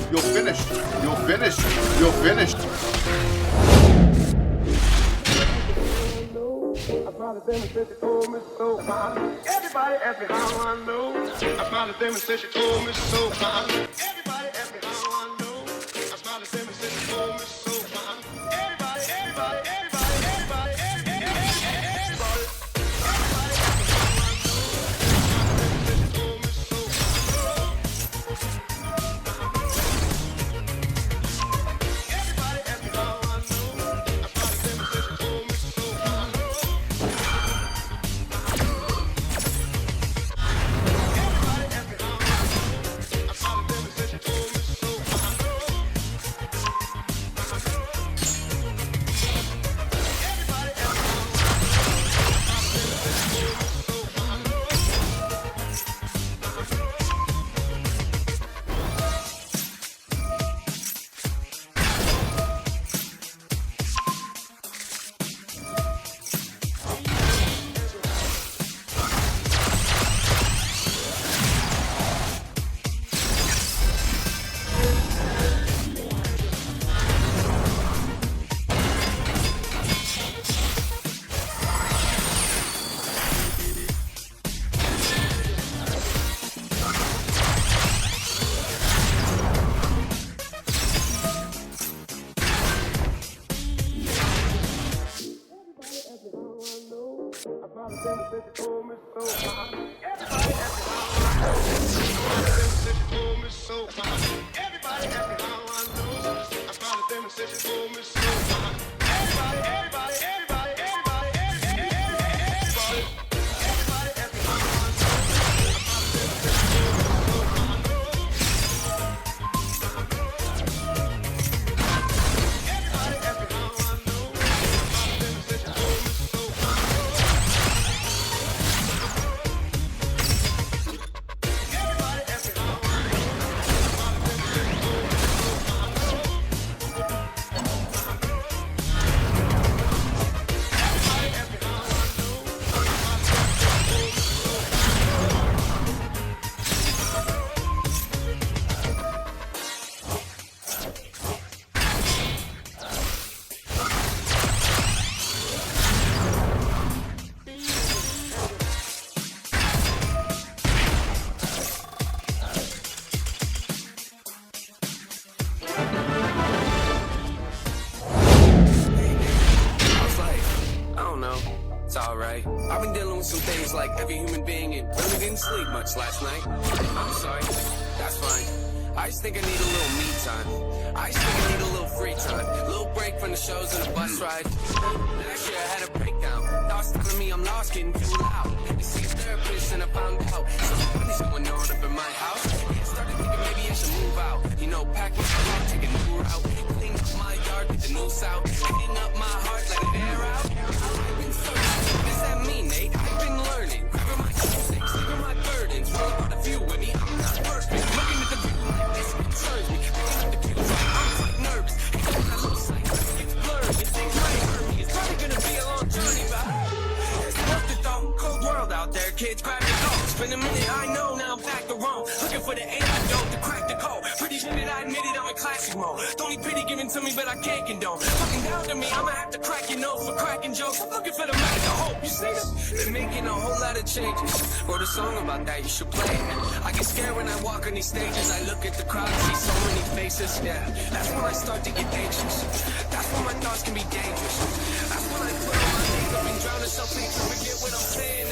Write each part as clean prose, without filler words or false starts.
You're finished. You're finished. You're finished. Everybody ask me how I know. I smiled at them and said she told me so. Everybody ask me how I know. I smiled at them and said she told me so. Everybody, everybody, everybody, everybody, everybody, everybody. Everybody ask me how I know. I smiled at them and said she told me so. Everybody ask me how I know. I smiled at them and said she told me so. I've been dealing with some things like every human being and really didn't sleep much last night. I'm sorry, that's fine. I just think I need a little me time. I just think I need a little free time. A little break from the shows and the bus ride. Last year I had a breakdown. Thoughts telling me I'm lost, getting too loud. I see a therapist and I found out something's going on up in my house. I started thinking maybe I should move out. You know, pack my car, take a new route. Clean up my yard, get the noose out. Clean up my heart, let it air out. I've been searching. What does that mean, Nate? I've been learning. Grabbing my keepsakes, leaving my burdens. Roll out a few with me, I'm not perfect. Looking at the view like this concerns me. Picking up the cues, I'm quite nervous. It's when I lose sight, it's blurry. It seems might hurt me. It's probably gonna be a long journey, but it's worth it though. Cold world out there, kids, grab your go. It's been a minute, I know, now I'm back to Rome. Looking for the antidote to crack the code. Pretty sure that I admit it, I'm in classic mode. Don't need pity given to me, but I can't condone. Fucking down to me, I'ma have to crack your nose for cracking jokes. I'm looking for the magic of hope, you see them? They're making a whole lot of changes. Wrote a song about that, you should play it. I get scared when I walk on these stages. I look at the crowd and see so many faces. Yeah, that's when I start to get anxious. That's when my thoughts can be dangerous. That's when I put on my makeup and drown in something to forget what I'm saying.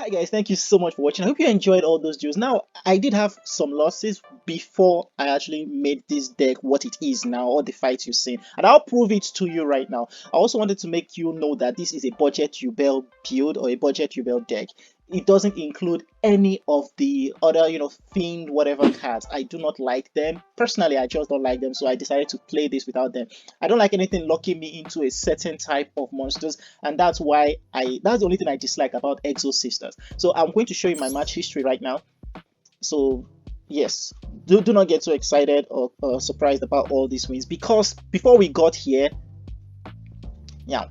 Hi guys, thank you so much for watching. I hope you enjoyed all those duels. Now, I did have some losses before I actually made this deck what it is now, all the fights you've seen, and I'll prove it to you right now. I also wanted to make you know that this is a budget Yubel build or a budget Yubel deck. It doesn't include any of the other, fiend whatever cards. I do not like them. Personally, I just don't like them, so I decided to play this without them. I don't like anything locking me into a certain type of monsters, and that's why that's the only thing I dislike about Exo Sisters. So I'm going to show you my match history right now. So yes, do not get so excited or surprised about all these wins, because before we got here, yeah,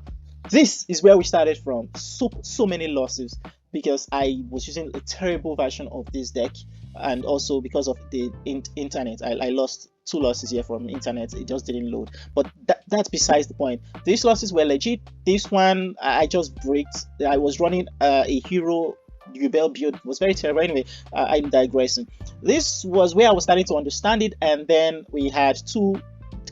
this is where we started from. So many losses, because I was using a terrible version of this deck, and also because of the internet. I lost 2 losses here from internet. It just didn't load, but that's besides the point. These losses were legit. This one I just bricked. I was running a hero Yubel build. It was very terrible. Anyway, I'm digressing. This was where I was starting to understand it, and then we had 2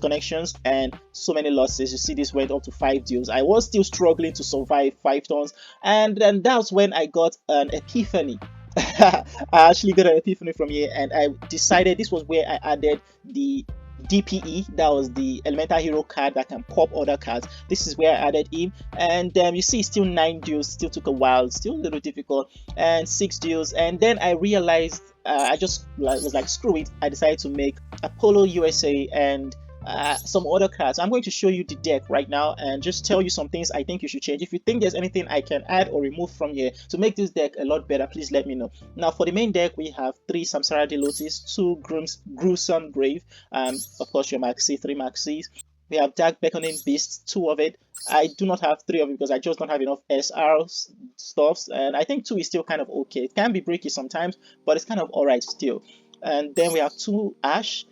connections and so many losses. You see, this went up to 5 deals. I was still struggling to survive 5 turns, and then that's when I got an epiphany. I actually got an epiphany from here, and I decided this was where I added the DPE. That was the elemental hero card that can pop other cards. This is where I added him, and you see, still 9 deals. Still took a while, still a little difficult, and 6 deals. And then I realized I just was like, screw it. I decided to make Apollo USA and some other cards. I'm going to show you the deck right now and just tell you some things I think you should change. If you think there's anything I can add or remove from here to make this deck a lot better, please let me know. Now, for the main deck, we have 3 Samsara de Lotus, 2 Gruesome Grave, of course your Maxi, 3 Maxis. We have Dark Beckoning Beast, 2 of it. I do not have 3 of it because I just don't have enough SR stuffs, and I think 2 is still kind of okay. It can be bricky sometimes, but it's kind of alright still. And then we have 2 Ash.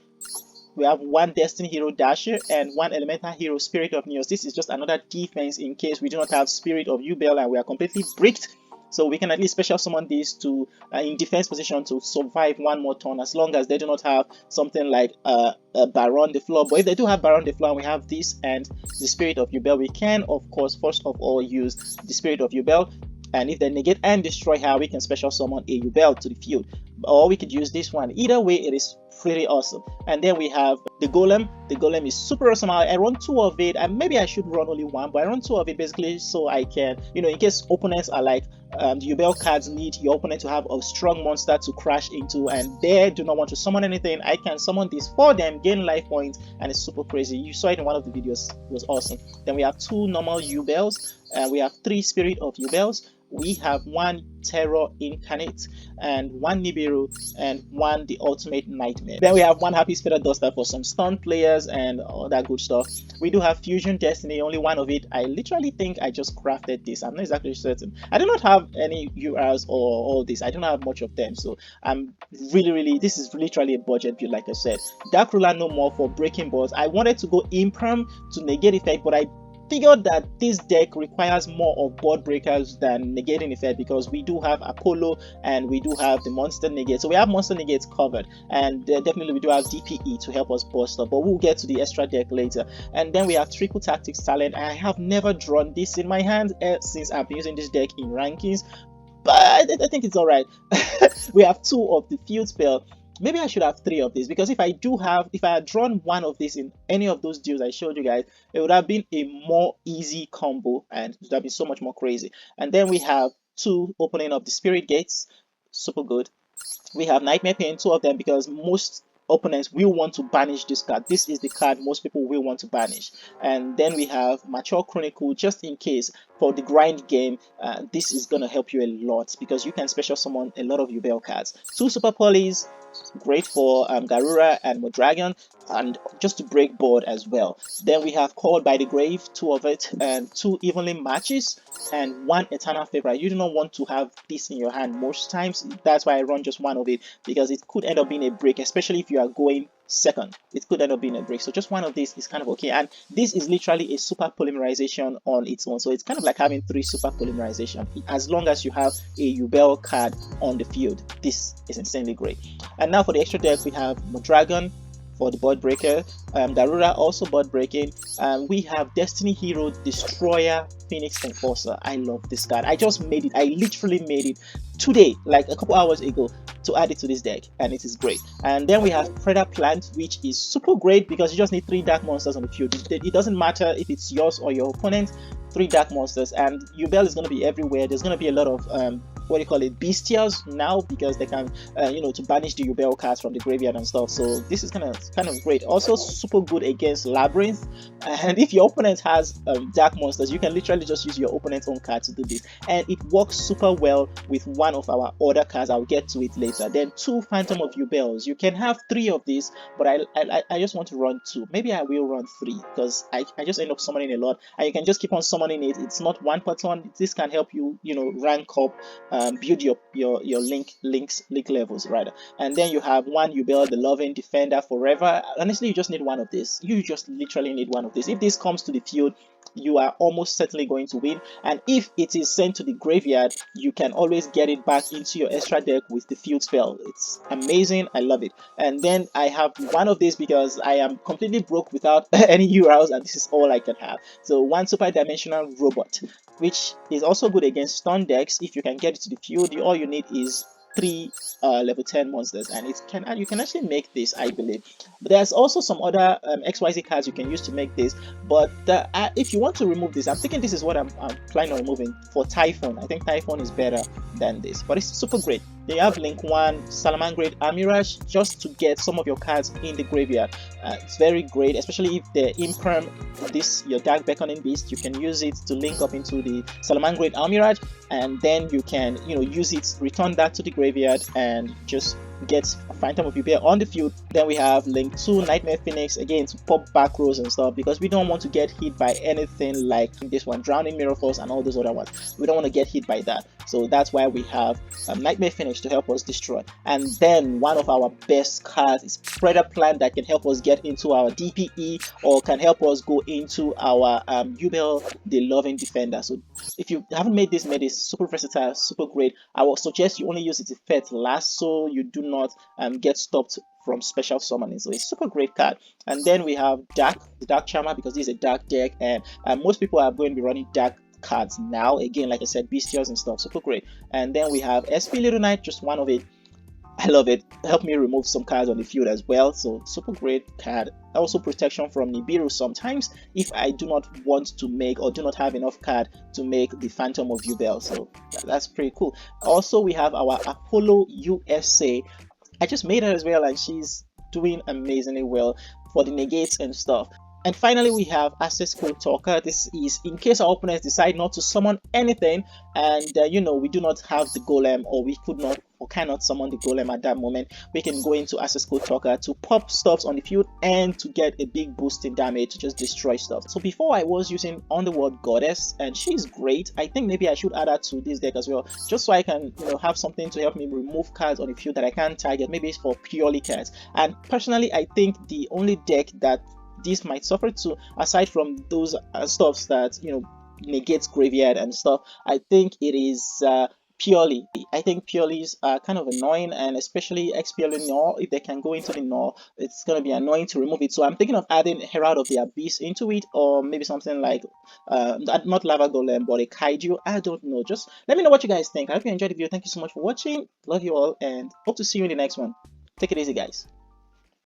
We have 1 Destiny Hero Dasher and 1 Elemental Hero Spirit of Neos. This is just another defense in case we do not have Spirit of Yubel and we are completely bricked. So we can at least special summon these to in defense position to survive 1 more turn, as long as they do not have something like a Baron de Fleur. But if they do have Baron de Fleur and we have this and the Spirit of Yubel, we can of course first of all use the Spirit of Yubel. And if they negate and destroy her, we can special summon a Yubel to the field. Or we could use this one. Either way, it is pretty awesome. And then we have the Golem. The Golem is super awesome. I run 2 of it, and maybe I should run only 1, but I run 2 of it basically so I can, in case opponents are like, the Yubel cards need your opponent to have a strong monster to crash into, and they do not want to summon anything, I can summon this for them, gain life points, and it's super crazy. You saw it in one of the videos. It was awesome. Then we have 2 normal Yubels, and we have 3 Spirit of Yubels. We have 1 Terror Incarnate and 1 Nibiru and 1 The Ultimate Nightmare. Then we have 1 Happy Spitter Duster for some stun players and all that good stuff. We do have Fusion Destiny, only 1 of it. I literally think I just crafted this. I'm not exactly certain. I do not have any URs or all this. I don't have much of them. So I'm really, this is literally a budget build, like I said. Dark Ruler no more for breaking balls. I wanted to go Imperm to negate effect, but I figured that this deck requires more of board breakers than negating effect, because we do have Apollo and we do have the monster negate. So we have monster negates covered, and definitely we do have DPE to help us boost up, but we'll get to the extra deck later. And then we have Triple Tactics Talent. I have never drawn this in my hand since I've been using this deck in rankings, but I think it's all right. We have 2 of the Field Spell. Maybe I should have 3 of these, because if I had drawn 1 of these in any of those deals I showed you guys, it would have been a more easy combo and it would have been so much more crazy. And then we have 2 opening of the Spirit Gates, super good. We have Nightmare Pain, 2 of them, because most opponents will want to banish this card. This is the card most people will want to banish. And then we have Mature Chronicle, just in case for the grind game. This is gonna help you a lot, because you can special summon a lot of Yubel cards. 2 Super Polys, great for Garura and Modragon, and just to break board as well. Then we have Called by the Grave, 2 of it, and 2 Evenly Matches, and 1 Eternal Favorite. You do not want to have this in your hand most times. That's why I run just 1 of it, because it could end up being a break, especially if you are going second. It could end up being a break. So just 1 of these is kind of okay. And this is literally a super polymerization on its own. So it's kind of like having 3 super polymerization. As long as you have a Yubel card on the field, this is insanely great. And now for the extra deck, we have Modragon for the board breaker. Darura also board breaking. We have Destiny Hero Destroyer Phoenix Enforcer. I love this card. I just made it. I literally made it today, like a couple hours ago, to add it to this deck, and it is great. And then we have Predator Plant, which is super great because you just need 3 dark monsters on the field. It doesn't matter if it's yours or your opponent. 3 dark monsters, and Yubel is going to be everywhere. There's going to be a lot of what do you call it, bestias now, because they can to banish the Yubel cards from the graveyard and stuff. So this is kind of great. Also super good against Labyrinth, and if your opponent has dark monsters, you can literally just use your opponent's own card to do this, and it works super well with one of our other cards. I'll get to it later. Then 2 Phantom of Yubels. You can have 3 of these, but I just want to run 2. Maybe I will run 3 because I just end up summoning a lot, and you can just keep on summoning it. It's not one per turn. This can help you rank up, build your link levels rather. And then you have 1 Yubel, the Loving Defender Forever. Honestly, you just need 1 of this. You just literally need 1 of this. If this comes to the field, you are almost certainly going to win. And if it is sent to the graveyard, you can always get it back into your extra deck with the field spell. It's amazing. I love it. And then I have 1 of these because I am completely broke without any Urals, and this is all I can have. So 1 Super Dimensional Robot, which is also good against stun decks. If you can get it to the field, all you need is 3 level 10 monsters, and you can actually make this, I believe. But there's also some other XYZ cards you can use to make this. But if you want to remove this, I'm thinking this is what I'm planning on removing for Typhon. I think Typhon is better than this, but it's super great. They have Link 1 Salamangreat Amirage just to get some of your cards in the graveyard. It's very great, especially if they're imperm your Dark Beckoning Beast. You can use it to link up into the Salamangreat Amirage, and then you can use it, return that to the graveyard, and just get a Phantom of Yubel on the field. Then we have Link 2 Nightmare Phoenix, again to pop back rows and stuff, because we don't want to get hit by anything like this one, Drowning Mirror Force and all those other ones. We don't want to get hit by that, so that's why we have Nightmare Phoenix to help us destroy. And then one of our best cards is Predator Plant, that can help us get into our DPE, or can help us go into our Yubel the Loving Defender. So if you haven't made this super versatile, super great. I would suggest you only use its effect last, so you do not get stopped from special summoning. So it's super great card. And then we have the Dark Charmer, because this is a dark deck, and most people are going to be running dark cards now. Again, like I said, bestials and stuff, super great. And then we have SP Little Knight, just 1 of it. I love it. Help me remove some cards on the field as well. So super great card. Also protection from Nibiru sometimes if I do not want to make, or do not have enough card to make the Phantom of Yubel. So that's pretty cool. Also, we have our Apollo USA. I just made her as well, and she's doing amazingly well for the negates and stuff. And finally, we have Access Code Talker. This is in case our opponents decide not to summon anything, and we do not have the golem, or we could not or cannot summon the golem at that moment. We can go into Access Code Talker to pop stuffs on the field and to get a big boost in damage to just destroy stuff. So before I was using Underworld Goddess, and she's great. I think maybe I should add her to this deck as well, just so I can have something to help me remove cards on the field that I can't target. Maybe it's for purely cards. And personally, I think the only deck that this might suffer to, aside from those stuffs that negates graveyard and stuff, I think it is Purely. I think Purelies are kind of annoying, and especially XPL Null, if they can go into the Null, it's going to be annoying to remove it. So I'm thinking of adding Herald of the Abyss into it, or maybe something like not Lava Golem, but a Kaiju. I don't know. Just let me know what you guys think. I hope you enjoyed the video. Thank you so much for watching. Love you all, and hope to see you in the next one. Take it easy, guys.